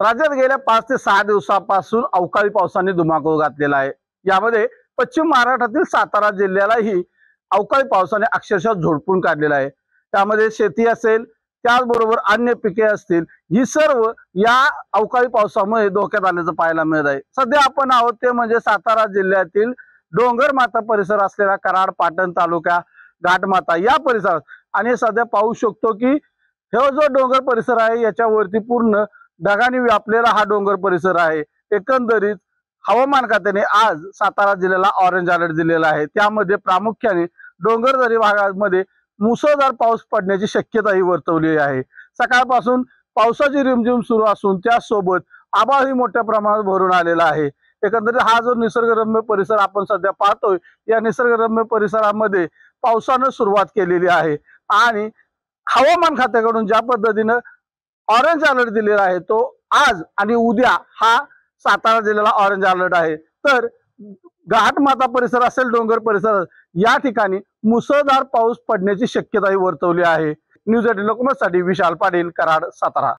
राज्यात गेल्या 5 ते 6 दिवसापासून अवकाळी पावसाने धुमाकूळ घातलेला आहे। यामध्ये पश्चिम महाराष्ट्रातील सातारा जिल्ह्यालाही अवकाळी पावसाने अक्षरशः झोडपून काढलेला आहे। त्यामध्ये शेती असेल, त्याचबरोबर अन्य पिके असतील, ही सर्व या अवकाळी पावसामुळे धोक्यात आल्याचं पाहायला मिळत आहे। सध्या आपण आहोत ते म्हणजे सातारा जिल्ह्यातील डोंगरमाथा परिसर असलेला कराड पाटण तालुका घाटमाथा या परिसरात। आणि सध्या पाहू शकतो की हे जो डोंगर परिसर आहे याच्यावरती पूर्ण ढगांनी व्यापलेला हा डोंगर परिसर आहे। एकंदरीत हवामान खात्याने आज सातारा जिल्ह्याला ऑरेंज अलर्ट दिलेला आहे। त्यामध्ये प्रामुख्याने डोंगरदरी भागामध्ये मुसळधार पाऊस पडण्याची शक्यताही वर्तवली आहे। सकाळपासून पावसाची रिमझिम सुरू असून त्यासोबत आभाळही मोठ्या प्रमाणात भरून आलेला आहे। एकंदरीत हा जो निसर्गरम्य परिसर आपण सध्या पाहतोय, या निसर्गरम्य परिसरामध्ये पावसानं सुरुवात केलेली आहे। आणि हवामान खात्याकडून ज्या पद्धतीनं ऑरेंज अलर्ट दिलेला आहे तो आज आणि उद्या हा सातारा जिल्ह्याला ऑरेंज अलर्ट आहे। तर घाटमाथा परिसर असेल, डोंगर परिसर या ठिकाणी मुसळधार पाऊस पडण्याची शक्यताही वर्तवली आहे। न्यूज 18 लोकमतसाठी विशाल पाटील, कराड, सातारा।